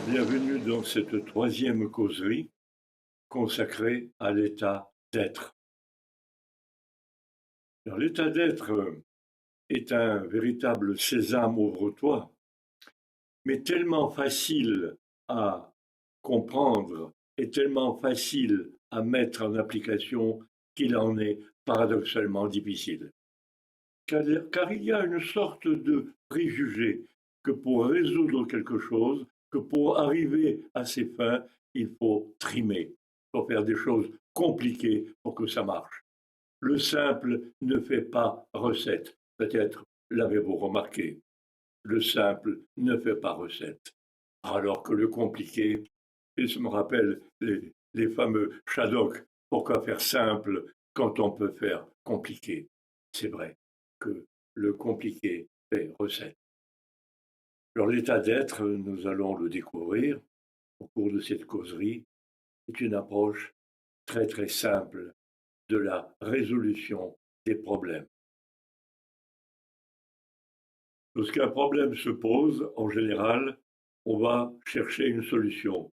Bienvenue dans cette troisième causerie consacrée à l'état d'être. Alors, l'état d'être est un véritable sésame, ouvre-toi, mais tellement facile à comprendre et tellement facile à mettre en application qu'il en est paradoxalement difficile. Car il y a une sorte de préjugé que pour résoudre quelque chose, que pour arriver à ses fins, il faut trimer, il faut faire des choses compliquées pour que ça marche. Le simple ne fait pas recette. Peut-être l'avez-vous remarqué. Le simple ne fait pas recette. Alors que le compliqué, et ça me rappelle les fameux Shadok, pourquoi faire simple quand on peut faire compliqué? C'est vrai que le compliqué fait recette. Alors l'état d'être, nous allons le découvrir au cours de cette causerie, est une approche très très simple de la résolution des problèmes. Lorsqu'un problème se pose, en général, on va chercher une solution.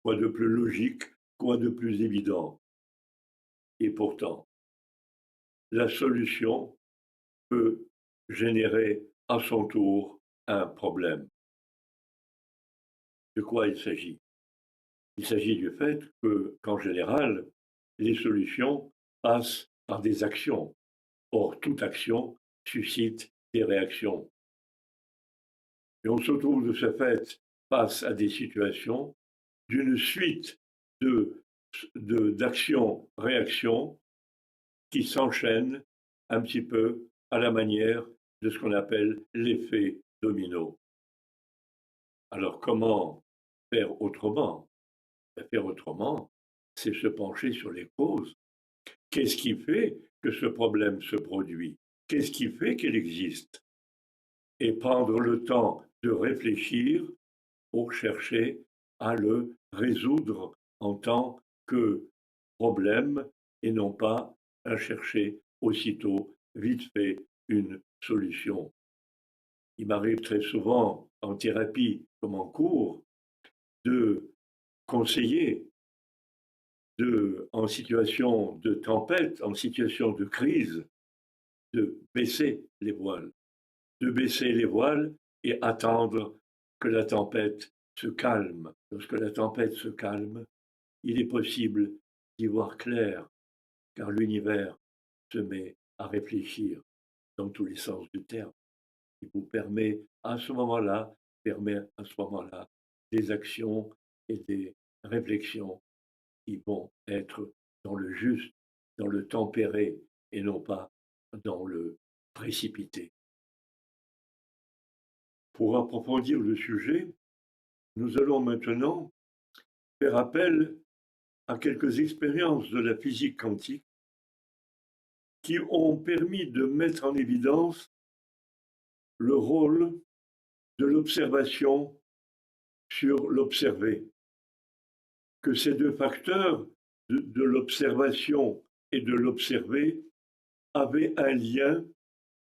Quoi de plus logique, quoi de plus évident. Et pourtant, la solution peut générer à son tour un problème. De quoi il s'agit? Il s'agit du fait qu'en général, les solutions passent par des actions. Or, toute action suscite des réactions. Et on se trouve de ce fait face à des situations d'une suite d'actions-réactions qui s'enchaînent un petit peu à la manière de ce qu'on appelle l'effet domino. Alors comment faire autrement? Faire autrement, c'est se pencher sur les causes. Qu'est-ce qui fait que ce problème se produit? Qu'est-ce qui fait qu'il existe? Et prendre le temps de réfléchir pour chercher à le résoudre en tant que problème et non pas à chercher aussitôt, vite fait, une solution. Il m'arrive très souvent en thérapie comme en cours de conseiller en situation de tempête, en situation de crise, de baisser les voiles, et attendre que la tempête se calme. Lorsque la tempête se calme, il est possible d'y voir clair, car l'univers se met à réfléchir dans tous les sens du terme. Il vous permet à ce moment-là, des actions et des réflexions qui vont être dans le juste, dans le tempéré et non pas dans le précipité. Pour approfondir le sujet, nous allons maintenant faire appel à quelques expériences de la physique quantique qui ont permis de mettre en évidence le rôle de l'observation sur l'observé, que ces deux facteurs de l'observation et de l'observé avaient un lien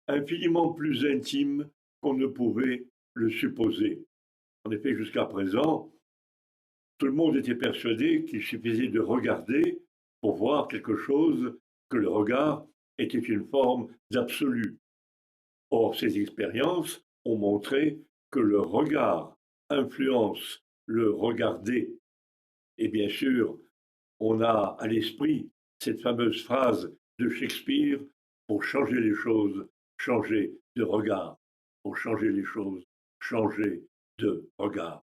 infiniment plus intime qu'on ne pouvait le supposer. En effet, jusqu'à présent, tout le monde était persuadé qu'il suffisait de regarder pour voir quelque chose, que le regard était une forme d'absolu. Or, ces expériences ont montré que le regard influence le regardé. Et bien sûr, on a à l'esprit cette fameuse phrase de Shakespeare: pour changer les choses, changer de regard. Pour changer les choses, changer de regard.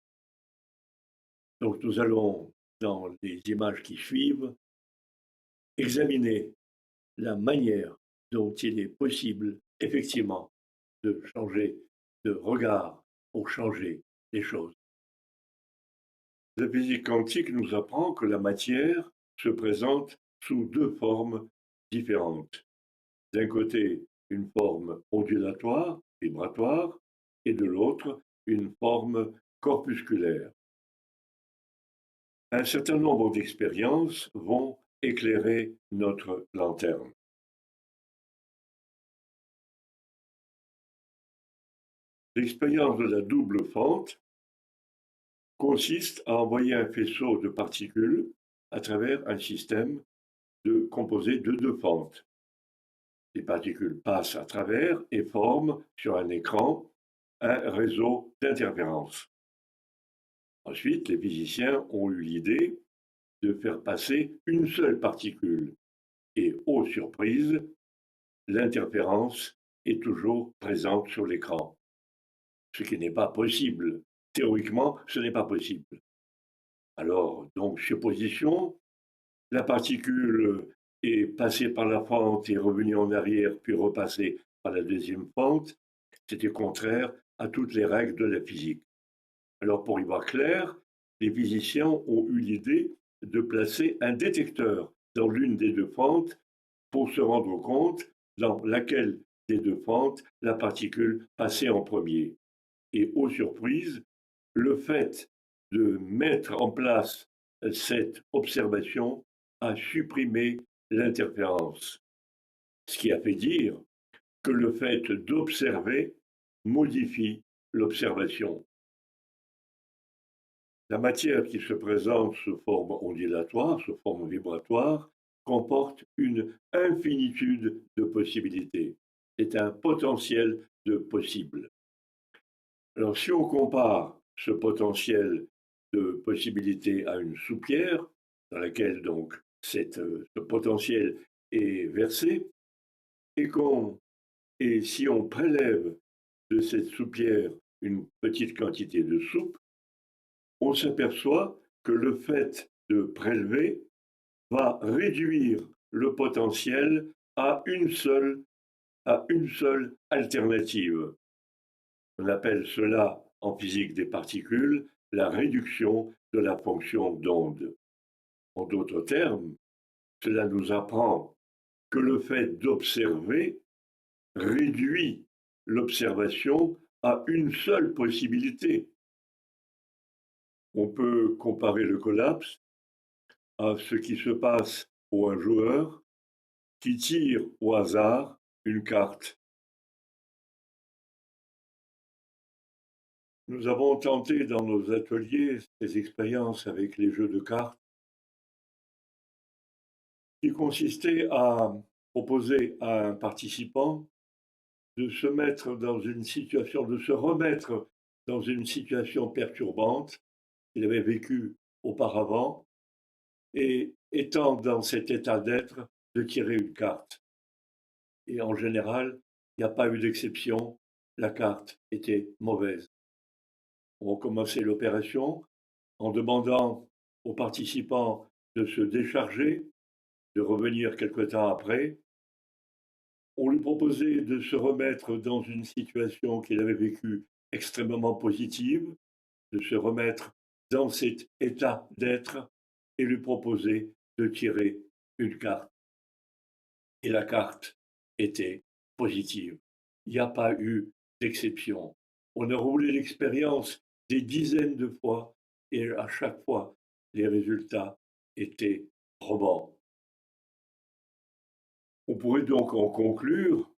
Donc nous allons, dans les images qui suivent, examiner la manière dont il est possible, effectivement, de changer de regard pour changer les choses. La physique quantique nous apprend que la matière se présente sous deux formes différentes. D'un côté, une forme ondulatoire, vibratoire, et de l'autre, une forme corpusculaire. Un certain nombre d'expériences vont éclairer notre lanterne. L'expérience de la double fente consiste à envoyer un faisceau de particules à travers un système composé de deux fentes. Les particules passent à travers et forment sur un écran un réseau d'interférences. Ensuite, les physiciens ont eu l'idée de faire passer une seule particule. Et, ô surprise, l'interférence est toujours présente sur l'écran, ce qui n'est pas possible. Théoriquement, ce n'est pas possible. Alors, donc, supposition, la particule est passée par la fente et revenue en arrière, puis repassée par la deuxième fente. C'était contraire à toutes les règles de la physique. Alors, pour y voir clair, les physiciens ont eu l'idée de placer un détecteur dans l'une des deux fentes pour se rendre compte dans laquelle des deux fentes la particule passait en premier. Et aux surprises, le fait de mettre en place cette observation a supprimé l'interférence, ce qui a fait dire que le fait d'observer modifie l'observation. La matière qui se présente sous forme ondulatoire, sous forme vibratoire, comporte une infinitude de possibilités. C'est un potentiel de possibles. Alors si on compare ce potentiel de possibilités à une soupière, dans laquelle donc ce potentiel est versé, et si on prélève de cette soupière une petite quantité de soupe, on s'aperçoit que le fait de prélever va réduire le potentiel à une seule alternative. On appelle cela en physique des particules la réduction de la fonction d'onde. En d'autres termes, cela nous apprend que le fait d'observer réduit l'observation à une seule possibilité. On peut comparer le collapse à ce qui se passe pour un joueur qui tire au hasard une carte. Nous avons tenté dans nos ateliers des expériences avec les jeux de cartes qui consistaient à proposer à un participant de se mettre dans une situation, de se remettre dans une situation perturbante qu'il avait vécue auparavant et étant dans cet état d'être, de tirer une carte. Et en général, il n'y a pas eu d'exception, la carte était mauvaise. On recommençait l'opération en demandant aux participants de se décharger, de revenir quelque temps après. On lui proposait de se remettre dans une situation qu'il avait vécue extrêmement positive, de se remettre dans cet état d'être et lui proposer de tirer une carte. Et la carte était positive. Il n'y a pas eu d'exception. On a roulé l'expérience des dizaines de fois et à chaque fois, les résultats étaient probants. On pourrait donc en conclure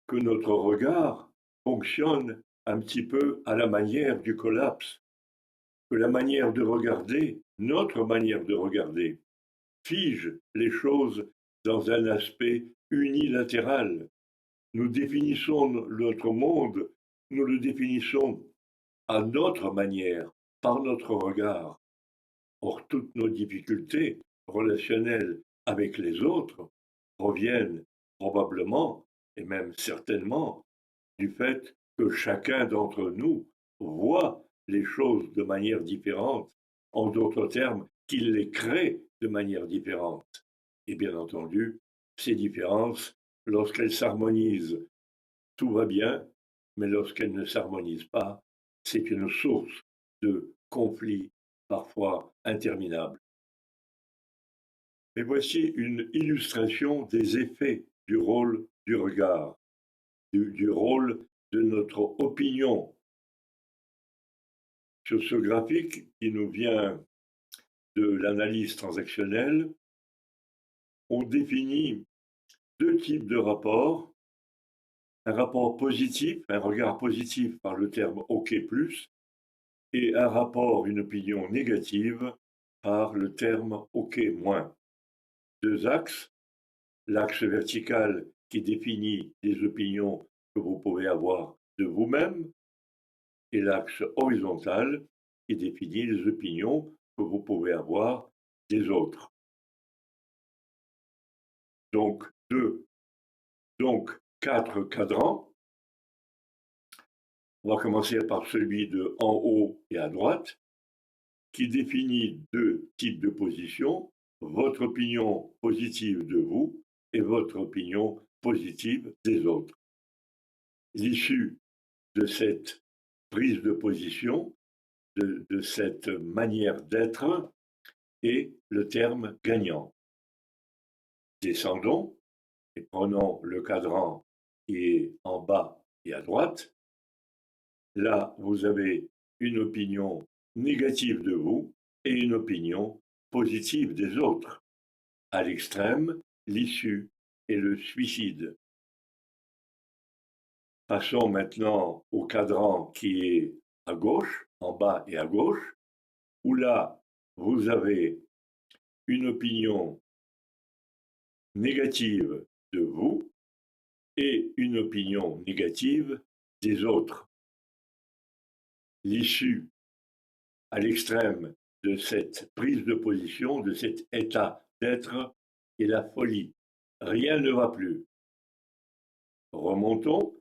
que notre regard fonctionne un petit peu à la manière du collapse, que la manière de regarder, notre manière de regarder, fige les choses dans un aspect unilatéral. Nous définissons notre monde, nous le définissons à notre manière, par notre regard. Or, toutes nos difficultés relationnelles avec les autres proviennent probablement, et même certainement, du fait que chacun d'entre nous voit les choses de manière différente, en d'autres termes, qu'il les crée de manière différente. Et bien entendu, ces différences, lorsqu'elles s'harmonisent, tout va bien, mais lorsqu'elles ne s'harmonisent pas, c'est une source de conflits parfois interminables. Et voici une illustration des effets du rôle du regard, du rôle de notre opinion. Sur ce graphique qui nous vient de l'analyse transactionnelle, on définit deux types de rapports un rapport positif, un regard positif par le terme OK+, et un rapport, une opinion négative par le terme OK-. Deux axes, l'axe vertical qui définit les opinions que vous pouvez avoir de vous-même et l'axe horizontal qui définit les opinions que vous pouvez avoir des autres. Donc, quatre cadrans. On va commencer par celui de en haut et à droite, qui définit deux types de positions, votre opinion positive de vous et votre opinion positive des autres. L'issue de cette prise de position, de cette manière d'être, est le terme gagnant. Descendons et prenons le cadran qui est en bas et à droite. Là, vous avez une opinion négative de vous et une opinion positive des autres. À l'extrême, l'issue est le suicide. Passons maintenant au cadran qui est à gauche, en bas et à gauche, où là, vous avez une opinion négative de vous et une opinion négative des autres. L'issue à l'extrême de cette prise de position, de cet état d'être, est la folie. Rien ne va plus. Remontons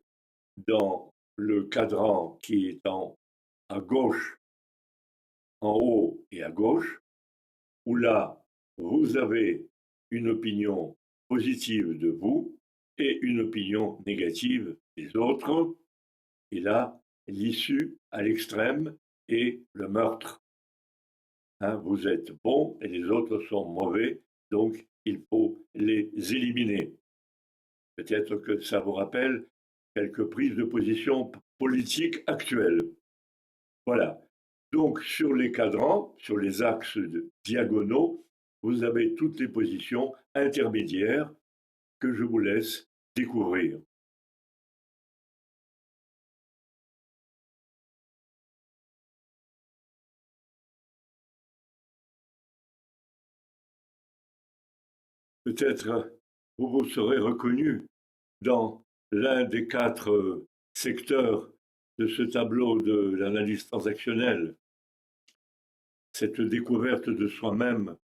dans le cadran qui est à gauche, en haut et à gauche, où là, vous avez une opinion positive de vous et une opinion négative des autres. Et là, l'issue à l'extrême est le meurtre. Hein, vous êtes bon et les autres sont mauvais, donc il faut les éliminer. Peut-être que ça vous rappelle quelques prises de position politiques actuelles. Voilà. Donc sur les cadrans, sur les axes diagonaux, vous avez toutes les positions intermédiaires que je vous laisse découvrir. Peut-être vous vous serez reconnu dans l'un des quatre secteurs de ce tableau de l'analyse transactionnelle. Cette découverte de soi-même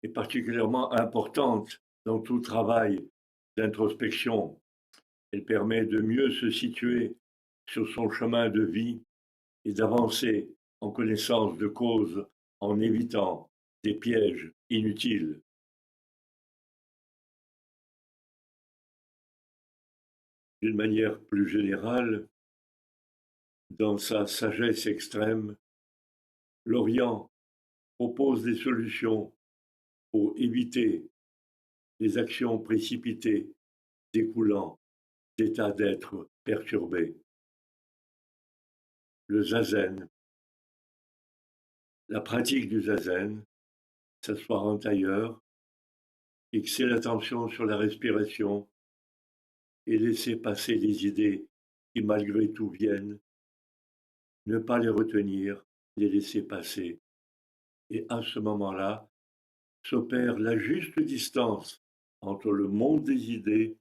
est particulièrement importante dans tout travail d'introspection. Elle permet de mieux se situer sur son chemin de vie et d'avancer en connaissance de cause en évitant des pièges inutiles. D'une manière plus générale, dans sa sagesse extrême, l'Orient propose des solutions pour éviter les actions précipitées découlant d'états d'être perturbés. Le zazen, la pratique du zazen, s'asseoir en tailleur, fixer l'attention sur la respiration et laisser passer les idées qui malgré tout viennent, ne pas les retenir, les laisser passer. Et à ce moment-là, s'opère la juste distance entre le monde des idées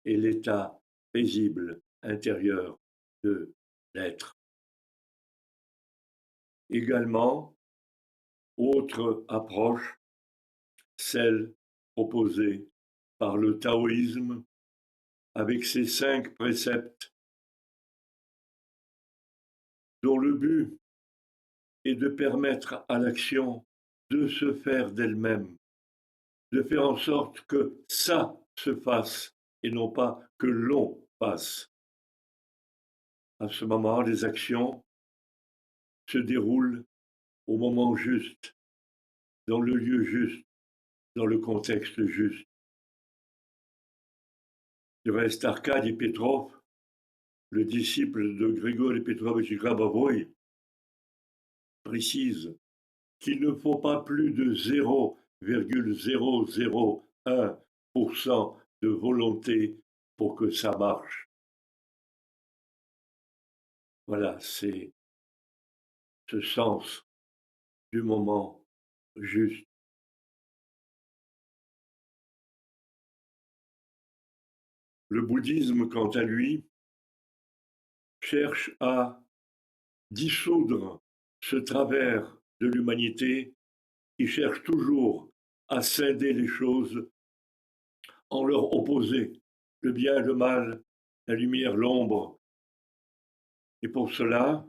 et l'état paisible intérieur de l'être. Également, autre approche, celle proposée par le taoïsme avec ses 5 préceptes dont le but est de permettre à l'action de se faire d'elle-même, de faire en sorte que ça se fasse et non pas que l'on fasse. À ce moment, les actions se déroulent au moment juste, dans le lieu juste, dans le contexte juste. Du reste, Arkady Petrov, le disciple de Grigori Petrovitch Grabovoï, précise qu'il ne faut pas plus de 0,001% de volonté pour que ça marche. Voilà, c'est ce sens du moment juste. Le bouddhisme, quant à lui, cherche à dissoudre ce travers de l'humanité qui cherche toujours à scinder les choses en leur opposer le bien, le mal, la lumière, l'ombre. Et pour cela,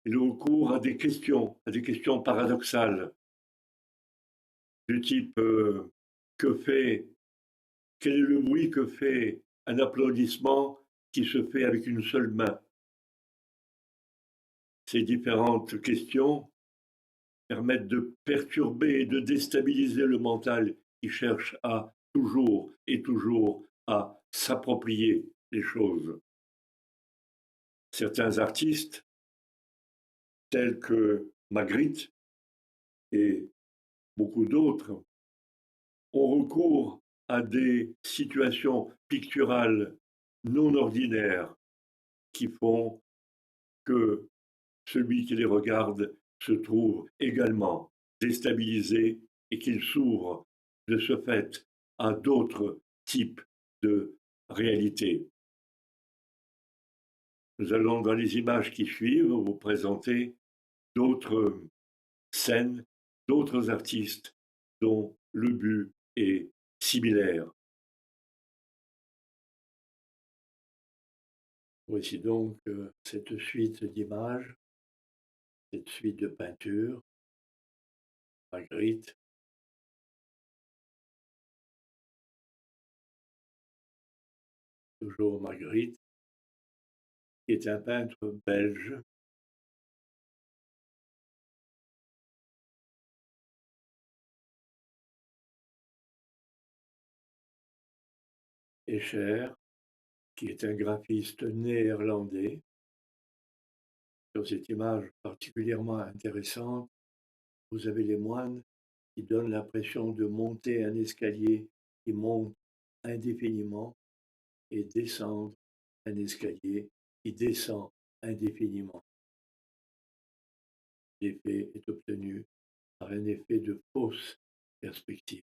il recourt à des questions paradoxales, du type que fait, quel est le bruit que fait un applaudissement qui se fait avec une seule main. Ces différentes questions permettent de perturber et de déstabiliser le mental qui cherche à toujours et toujours à s'approprier les choses. Certains artistes, tels que Magritte et beaucoup d'autres, ont recours à des situations picturales non ordinaires qui font que celui qui les regarde se trouve également déstabilisé et qu'il s'ouvre de ce fait à d'autres types de réalités. Nous allons, dans les images qui suivent, vous présenter d'autres scènes, d'autres artistes dont le but est similaire. Voici donc cette suite d'images, cette suite de peintures, Magritte, toujours Magritte, qui est un peintre belge. Escher, qui est un graphiste néerlandais. Sur cette image particulièrement intéressante, vous avez les moines qui donnent l'impression de monter un escalier qui monte indéfiniment et descendre un escalier qui descend indéfiniment. L'effet est obtenu par un effet de fausse perspective.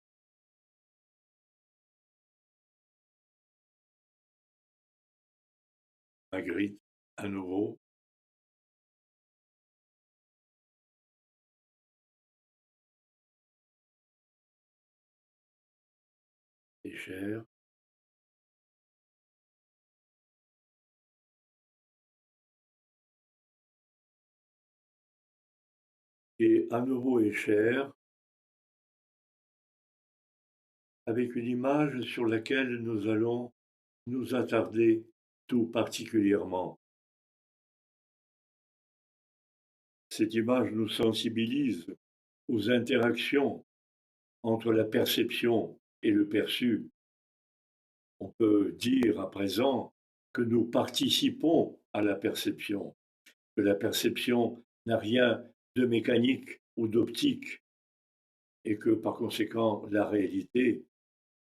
Magritte, à nouveau. Escher. Et à nouveau Escher, avec une image sur laquelle nous allons nous attarder tout particulièrement. Cette image nous sensibilise aux interactions entre la perception et le perçu. On peut dire à présent que nous participons à la perception, que la perception n'a rien de mécanique ou d'optique et que par conséquent la réalité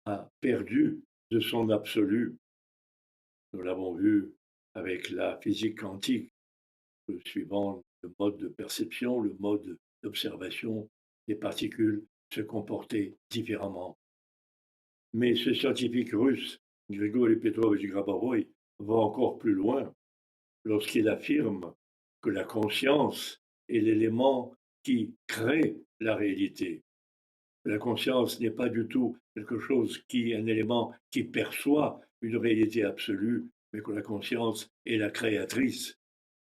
a perdu de son absolu. Nous l'avons vu avec la physique quantique, suivant le mode de perception, le mode d'observation, les particules se comportaient différemment. Mais ce scientifique russe, Grigori Petrovitch Grabovoi, va encore plus loin lorsqu'il affirme que la conscience est l'élément qui crée la réalité. La conscience n'est pas du tout quelque chose un élément qui perçoit une réalité absolue, mais que la conscience est la créatrice.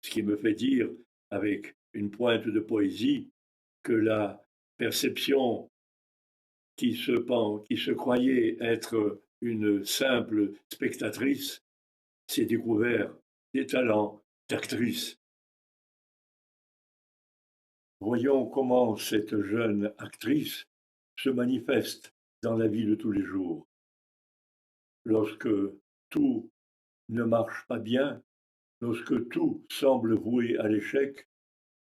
Ce qui me fait dire, avec une pointe de poésie, que la perception qui se croyait être une simple spectatrice s'est découvert des talents d'actrice. Voyons comment cette jeune actrice se manifeste dans la vie de tous les jours. Lorsque tout ne marche pas bien, lorsque tout semble voué à l'échec,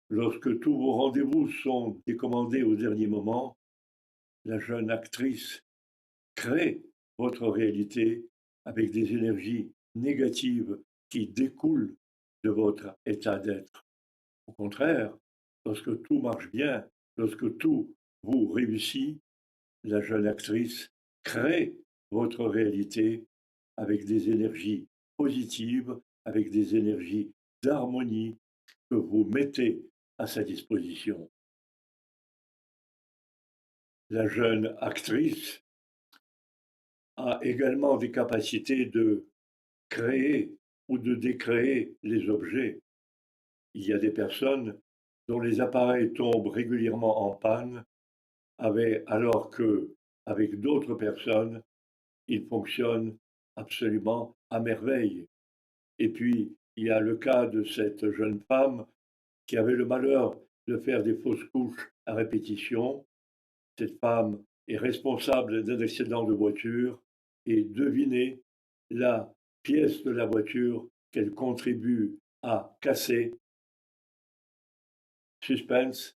lorsque tous vos rendez-vous sont décommandés au dernier moment, la jeune actrice crée votre réalité avec des énergies négatives qui découlent de votre état d'être. Au contraire, lorsque tout marche bien, lorsque tout vous réussit, la jeune actrice crée votre réalité avec des énergies positives, avec des énergies d'harmonie que vous mettez à sa disposition. La jeune actrice a également des capacités de créer ou de décréer les objets. Il y a des personnes dont les appareils tombent régulièrement en panne, alors que, avec d'autres personnes, ils fonctionnent absolument à merveille. Et puis, il y a le cas de cette jeune femme qui avait le malheur de faire des fausses couches à répétition. Cette femme est responsable d'un accident de voiture et devinez la pièce de la voiture qu'elle contribue à casser. Suspense,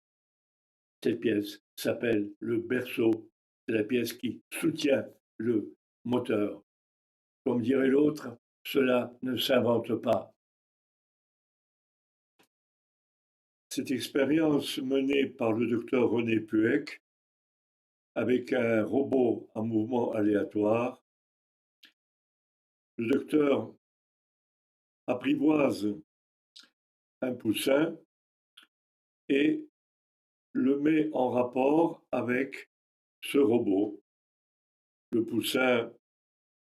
cette pièce s'appelle le berceau. C'est la pièce qui soutient le moteur. Comme dirait l'autre, cela ne s'invente pas. Cette expérience menée par le docteur René Puech avec un robot à mouvement aléatoire, le docteur apprivoise un poussin et le met en rapport avec ce robot. Le poussin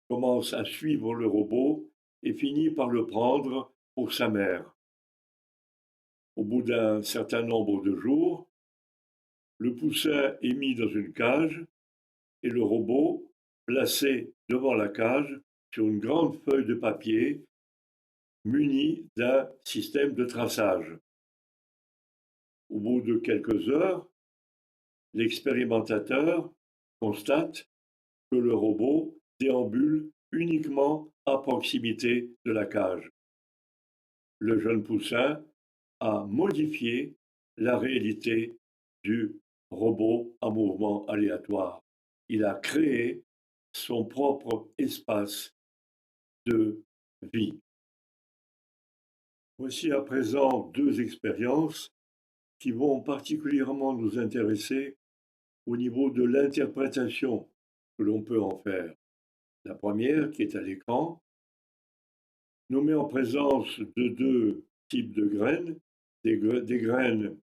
commence à suivre le robot et finit par le prendre pour sa mère. Au bout d'un certain nombre de jours, le poussin est mis dans une cage et le robot, placé devant la cage sur une grande feuille de papier, muni d'un système de traçage. Au bout de quelques heures, l'expérimentateur constate que le robot déambule uniquement à proximité de la cage. Le jeune poussin a modifié la réalité du robot à mouvement aléatoire. Il a créé son propre espace de vie. Voici à présent deux expériences qui vont particulièrement nous intéresser au niveau de l'interprétation que l'on peut en faire. La première, qui est à l'écran, nous met en présence de deux types de graines, des graines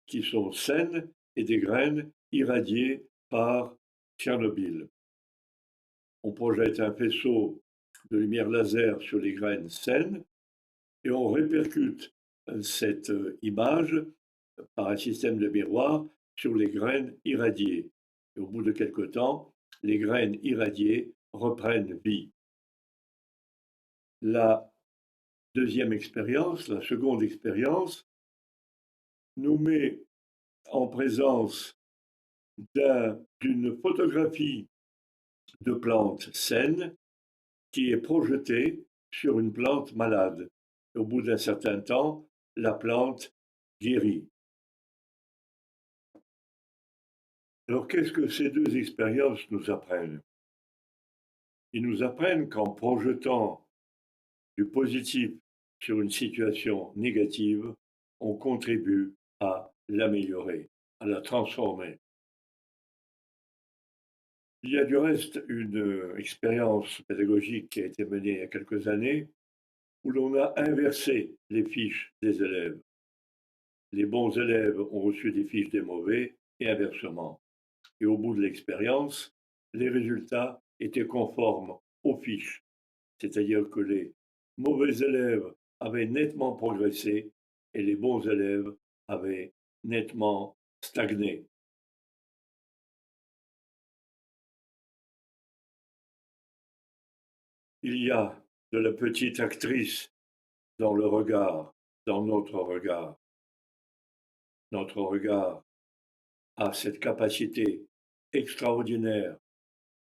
qui sont saines et des graines irradiées par Tchernobyl. On projette un faisceau de lumière laser sur les graines saines et on répercute cette image par un système de miroir sur les graines irradiées. Et au bout de quelque temps, les graines irradiées reprennent vie. La deuxième expérience, la seconde expérience, nous met en présence d'une photographie de plantes saines qui est projetée sur une plante malade. Au bout d'un certain temps, la plante guérit. Alors qu'est-ce que ces deux expériences nous apprennent? Ils nous apprennent qu'en projetant du positif sur une situation négative, on contribue à l'améliorer, à la transformer. Il y a du reste une expérience pédagogique qui a été menée il y a quelques années où l'on a inversé les fiches des élèves. Les bons élèves ont reçu des fiches des mauvais et inversement. Et au bout de l'expérience, les résultats étaient conformes aux fiches, c'est-à-dire que les mauvais élèves avaient nettement progressé et les bons élèves avaient nettement stagné. Il y a de la petite actrice dans le regard, dans notre regard. Notre regard a cette capacité extraordinaire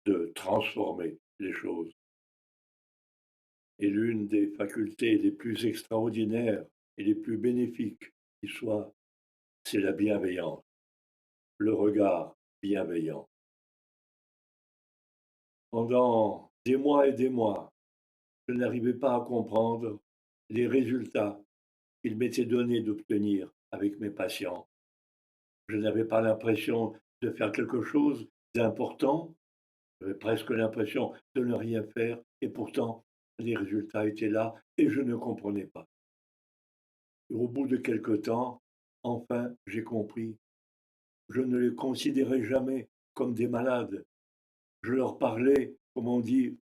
de transformer les choses. Et l'une des facultés les plus extraordinaires et les plus bénéfiques qui soit, c'est la bienveillance, le regard bienveillant. Pendant des mois et des mois, je n'arrivais pas à comprendre les résultats qu'il m'était donné d'obtenir avec mes patients. Je n'avais pas l'impression de faire quelque chose d'important, j'avais presque l'impression de ne rien faire, et pourtant les résultats étaient là et je ne comprenais pas. Et au bout de quelque temps, enfin, j'ai compris. Je ne les considérais jamais comme des malades. Je leur parlais, comme on dit,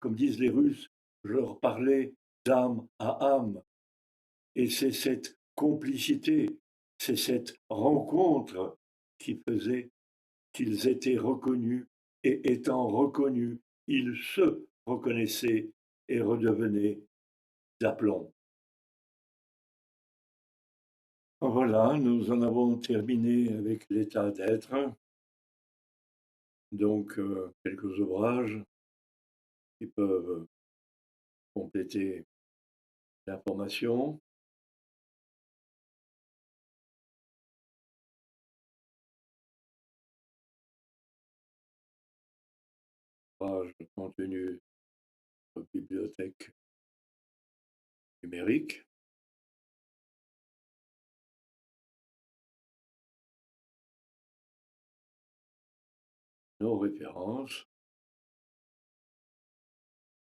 comme disent les Russes, je leur parlais d'âme à âme. Et c'est cette complicité, c'est cette rencontre qui faisait qu'ils étaient reconnus, et étant reconnus, ils se reconnaissaient et redevenaient d'aplomb. Voilà, nous en avons terminé avec l'état d'être. Donc, quelques ouvrages qui peuvent compléter l'information. Ouvrage contenu de bibliothèque numérique. Nos références.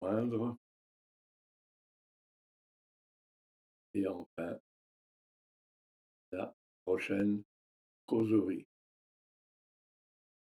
Moindre. Et enfin, la prochaine causerie.